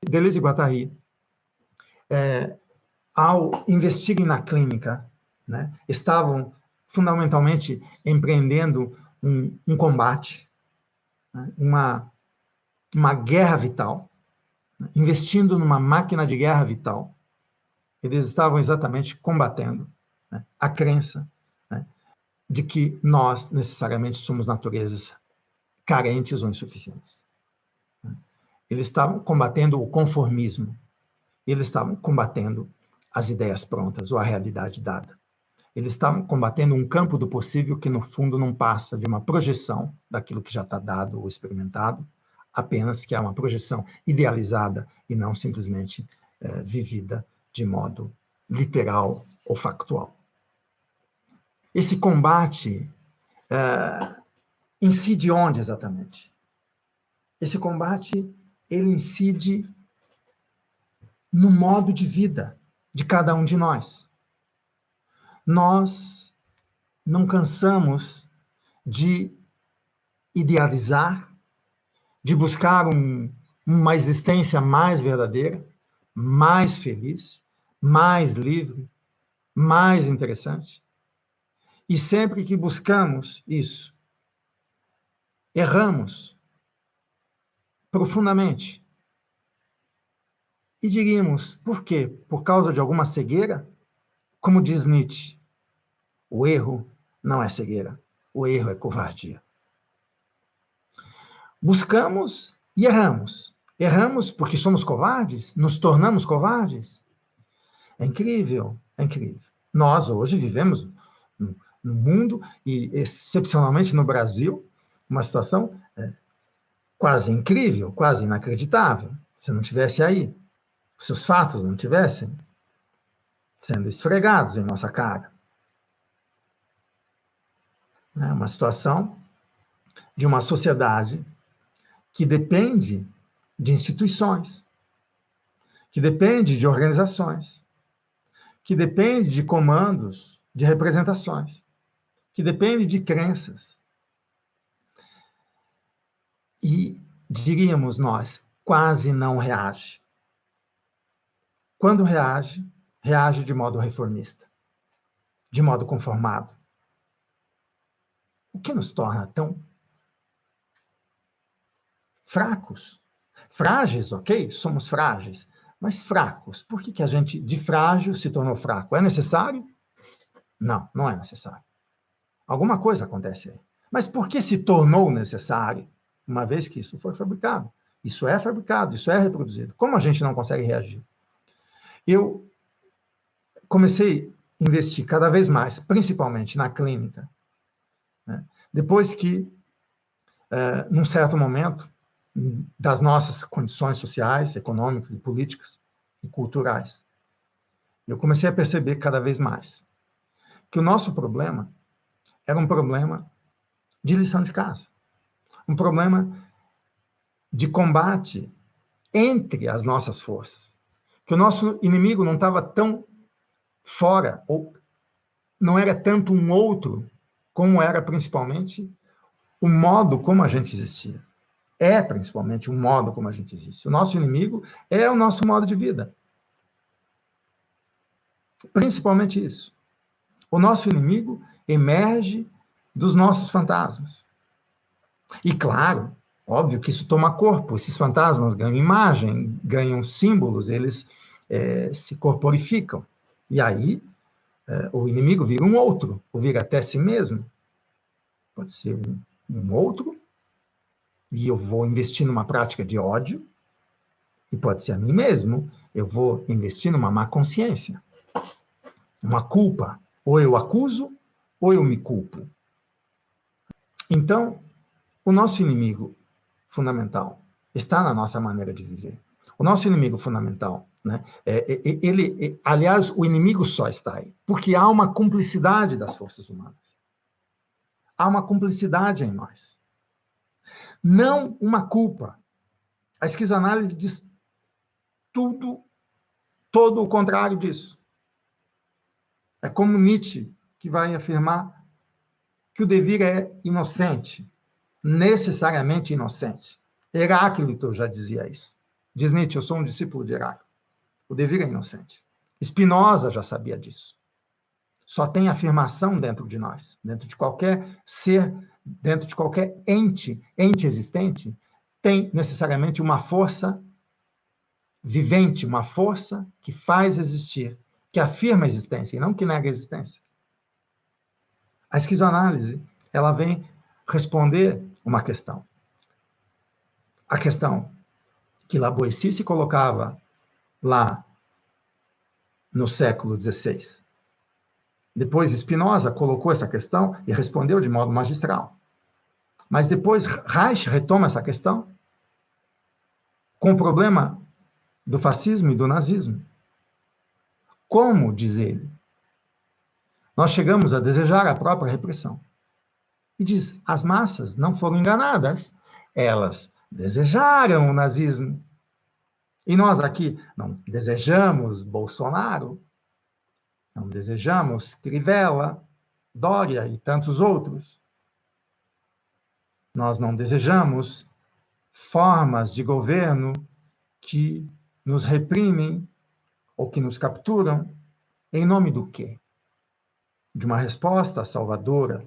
Deleuze e Guattari, ao investirem na clínica, né, estavam fundamentalmente empreendendo um combate, né, uma guerra vital, né, investindo numa máquina de guerra vital. Eles estavam exatamente combatendo, né, a crença, né, de que nós necessariamente somos naturezas carentes ou insuficientes. Eles estavam combatendo o conformismo, eles estavam combatendo as ideias prontas ou a realidade dada. Eles estavam combatendo um campo do possível que, no fundo, não passa de uma projeção daquilo que já está dado ou experimentado, apenas que é uma projeção idealizada e não simplesmente vivida de modo literal ou factual. Esse combate incide onde exatamente? Esse combate, ele incide no modo de vida de cada um de nós. Nós não cansamos de idealizar, de buscar uma existência mais verdadeira, mais feliz, mais livre, mais interessante. E sempre que buscamos isso, erramos profundamente. E diríamos, por quê? Por causa de alguma cegueira? Como diz Nietzsche, o erro não é cegueira, o erro é covardia. Buscamos e erramos. Erramos porque somos covardes? Nos tornamos covardes? É incrível, é incrível. Nós hoje vivemos no mundo, e excepcionalmente no Brasil, uma situação quase incrível, quase inacreditável. Se não tivesse aí, se os fatos não tivessem sendo esfregados em nossa cara. É uma situação de uma sociedade que depende de instituições, que depende de organizações, que depende de comandos, de representações, que depende de crenças. E, diríamos nós, quase não reage. Quando reage, reage de modo reformista, de modo conformado. O que nos torna tão fracos? Frágeis, ok? Somos frágeis, mas fracos. Por que a gente, de frágil, se tornou fraco? É necessário? Não, não é necessário. Alguma coisa acontece aí. Mas por que se tornou necessário? Uma vez que isso foi fabricado. Isso é fabricado, isso é reproduzido. Como a gente não consegue reagir? Eu comecei a investir cada vez mais, principalmente na clínica, né? Depois que, num certo momento, das nossas condições sociais, econômicas, e políticas e culturais, eu comecei a perceber cada vez mais que o nosso problema era um problema de lição de casa, um problema de combate entre as nossas forças, que o nosso inimigo não estava tão fora, ou não era tanto um outro, como era principalmente o modo como a gente existia. É principalmente o modo como a gente existe. O nosso inimigo é o nosso modo de vida. Principalmente isso. O nosso inimigo emerge dos nossos fantasmas. E claro, óbvio que isso toma corpo. Esses fantasmas ganham imagem, ganham símbolos, eles se corporificam. E aí, o inimigo vira um outro, ou vira até si mesmo. Pode ser um outro, e eu vou investir numa prática de ódio, e pode ser a mim mesmo, eu vou investir numa má consciência, uma culpa. Ou eu acuso, ou eu me culpo. Então, o nosso inimigo fundamental está na nossa maneira de viver. O nosso inimigo fundamental, né, aliás, o inimigo só está aí, porque há uma cumplicidade das forças humanas. Há uma cumplicidade em nós. Não uma culpa. A esquizoanálise diz todo o contrário disso. É como Nietzsche, que vai afirmar que o devir é inocente, necessariamente inocente. Heráclito já dizia isso. Diz Nietzsche, eu sou um discípulo de Heráclito. O devir é inocente. Spinoza já sabia disso. Só tem afirmação dentro de nós, dentro de qualquer ser, dentro de qualquer ente existente, tem necessariamente uma força vivente, uma força que faz existir, que afirma a existência e não que nega a existência. A esquizoanálise, ela vem responder uma questão. A questão que La Boétie se colocava lá no século XVI. Depois Spinoza colocou essa questão e respondeu de modo magistral. Mas depois Reich retoma essa questão com o problema do fascismo e do nazismo. Como, diz ele, nós chegamos a desejar a própria repressão. E diz, as massas não foram enganadas, elas desejaram o nazismo. E nós aqui não desejamos Bolsonaro, não desejamos Crivella, Dória e tantos outros. Nós não desejamos formas de governo que nos reprimem ou que nos capturam. Em nome do quê? De uma resposta salvadora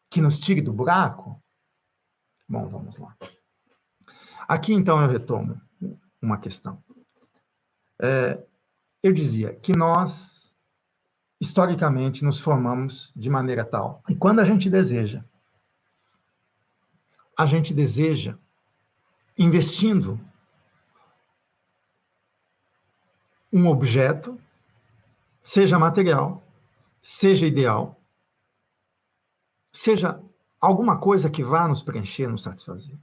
que nos tire do buraco? Bom, vamos lá. Aqui, então, eu retomo uma questão. Eu dizia que nós, historicamente, nos formamos de maneira tal. E quando a gente deseja investindo um objeto, seja material, seja ideal, seja alguma coisa que vá nos preencher, nos satisfazer.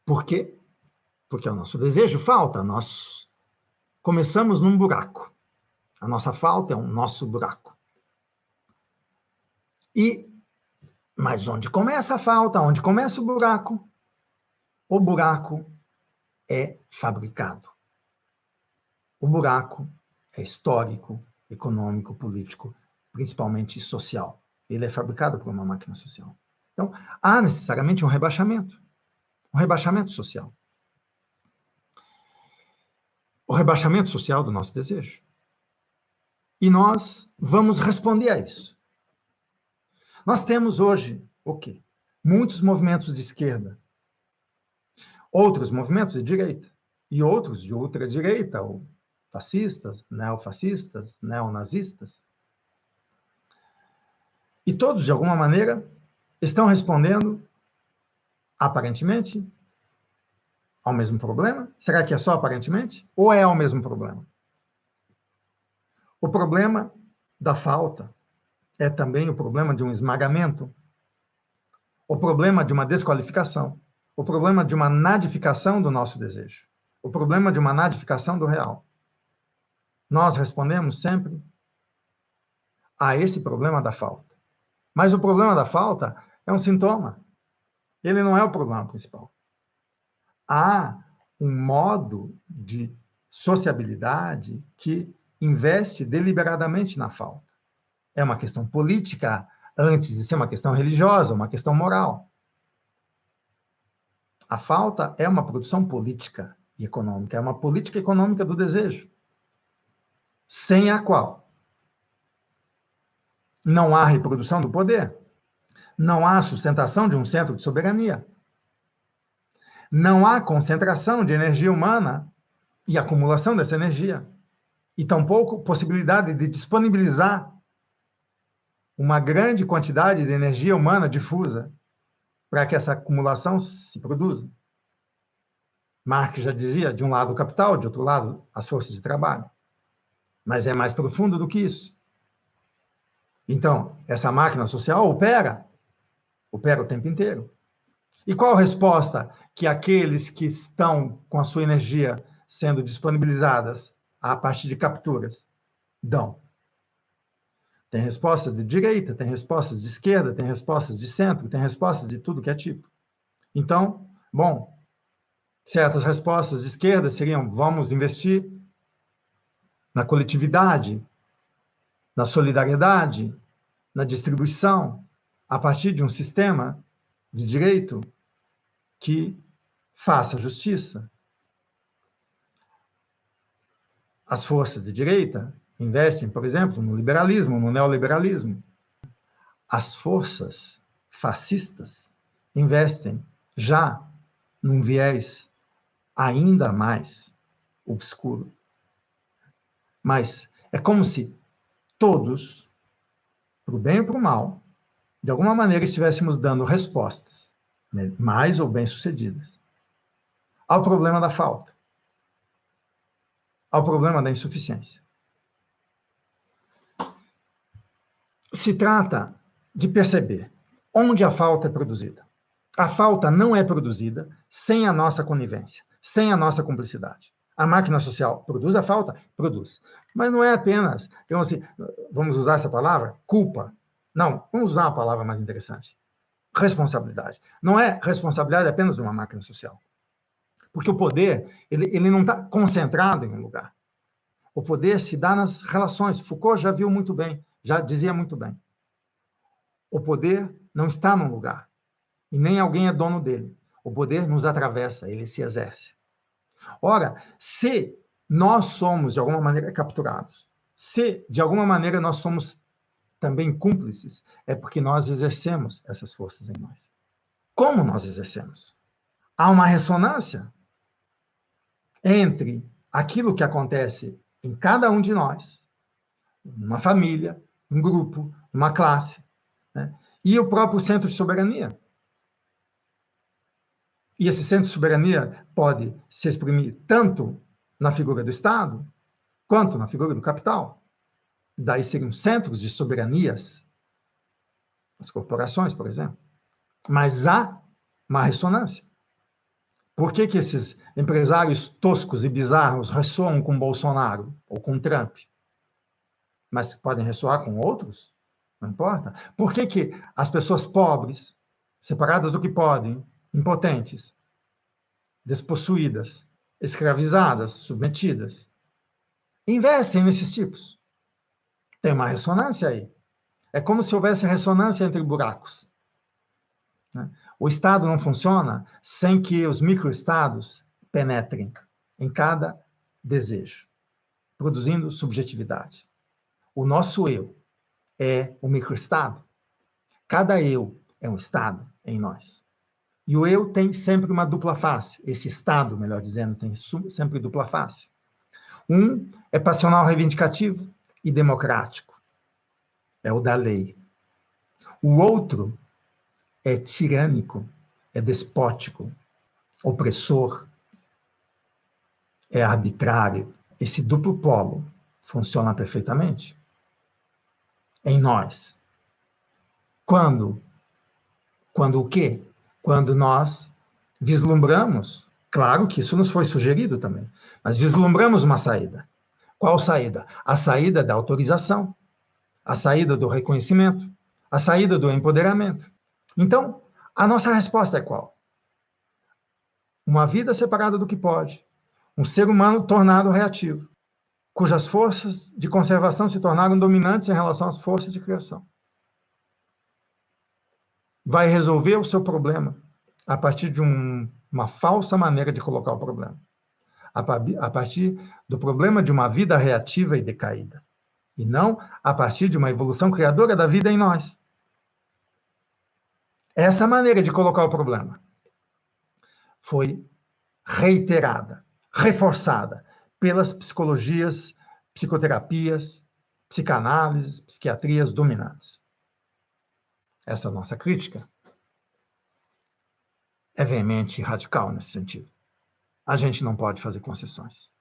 Por quê? Porque o nosso desejo falta, nós começamos num buraco. A nossa falta é um nosso buraco. Mas onde começa a falta, onde começa o buraco é fabricado. O buraco é histórico, econômico, político, principalmente social. Ele é fabricado por uma máquina social. Então, há necessariamente um rebaixamento social. O rebaixamento social do nosso desejo. E nós vamos responder a isso. Nós temos hoje, o quê? Muitos movimentos de esquerda, outros movimentos de direita, e outros de ultradireita, ou fascistas, neofascistas, neonazistas. E todos, de alguma maneira, estão respondendo, aparentemente, ao mesmo problema? Será que é só aparentemente? Ou é ao mesmo problema? O problema da falta é também o problema de um esmagamento, o problema de uma desqualificação, o problema de uma nadificação do nosso desejo, o problema de uma nadificação do real. Nós respondemos sempre a esse problema da falta. Mas o problema da falta é um sintoma. Ele não é o problema principal. Há um modo de sociabilidade que investe deliberadamente na falta. É uma questão política antes de ser uma questão religiosa, uma questão moral. A falta é uma produção política e econômica, é uma política econômica do desejo, sem a qual não há reprodução do poder, não há sustentação de um centro de soberania, não há concentração de energia humana e acumulação dessa energia, e tampouco possibilidade de disponibilizar uma grande quantidade de energia humana difusa para que essa acumulação se produza. Marx já dizia, de um lado o capital, de outro lado as forças de trabalho. Mas é mais profundo do que isso. Então, essa máquina social opera o tempo inteiro. E qual a resposta que aqueles que estão com a sua energia sendo disponibilizadas a partir de capturas dão? Tem respostas de direita, tem respostas de esquerda, tem respostas de centro, tem respostas de tudo que é tipo. Então, bom, certas respostas de esquerda seriam: vamos investir na coletividade, na solidariedade, na distribuição, a partir de um sistema de direito que faça justiça, As forças de direita investem, por exemplo, no liberalismo, no neoliberalismo. As forças fascistas investem já num viés ainda mais obscuro. Mas é como se todos, para o bem ou para o mal, de alguma maneira estivéssemos dando respostas, né, mais ou bem-sucedidas, ao problema da falta, ao problema da insuficiência. Se trata de perceber onde a falta é produzida. A falta não é produzida sem a nossa conivência, sem a nossa cumplicidade. A máquina social produz a falta? Produz. Mas não é apenas, então, assim, vamos usar essa palavra? Culpa. Não, vamos usar uma palavra mais interessante. Responsabilidade. Não é responsabilidade apenas de uma máquina social. Porque o poder, ele não está concentrado em um lugar. O poder se dá nas relações. Foucault já viu muito bem, já dizia muito bem. O poder não está num lugar. E nem alguém é dono dele. O poder nos atravessa, ele se exerce. Ora, se nós somos, de alguma maneira, capturados, se, de alguma maneira, nós somos também cúmplices, é porque nós exercemos essas forças em nós. Como nós exercemos? Há uma ressonância entre aquilo que acontece em cada um de nós, numa família, um grupo, uma classe, né? E o próprio centro de soberania. E esse centro de soberania pode se exprimir tanto na figura do Estado, quanto na figura do capital. Daí seriam centros de soberanias, as corporações, por exemplo. Mas há uma ressonância. Por que que esses empresários toscos e bizarros ressoam com Bolsonaro ou com Trump? Mas podem ressoar com outros? Não importa. Por que que as pessoas pobres, separadas do que podem, impotentes, despossuídas, escravizadas, submetidas, investem nesses tipos? Tem uma ressonância aí. É como se houvesse ressonância entre buracos. O Estado não funciona sem que os microestados penetrem em cada desejo, produzindo subjetividade. O nosso eu é o microestado. Cada eu é um estado em nós. E o eu tem sempre uma dupla face. Esse estado, melhor dizendo, tem sempre dupla face. Um é passional reivindicativo e democrático. É o da lei. O outro é tirânico, é despótico, opressor, é arbitrário. Esse duplo polo funciona perfeitamente em nós. Quando o quê? Quando nós vislumbramos, claro que isso nos foi sugerido também, mas vislumbramos uma saída. Qual saída? A saída da autorização, a saída do reconhecimento, a saída do empoderamento. Então, a nossa resposta é qual? Uma vida separada do que pode, um ser humano tornado reativo, cujas forças de conservação se tornaram dominantes em relação às forças de criação. Vai resolver o seu problema a partir de uma falsa maneira de colocar o problema. A partir do problema de uma vida reativa e decaída. E não a partir de uma evolução criadora da vida em nós. Essa maneira de colocar o problema foi reiterada, reforçada pelas psicologias, psicoterapias, psicanálises, psiquiatrias dominantes. Essa nossa crítica é veemente e radical nesse sentido. A gente não pode fazer concessões.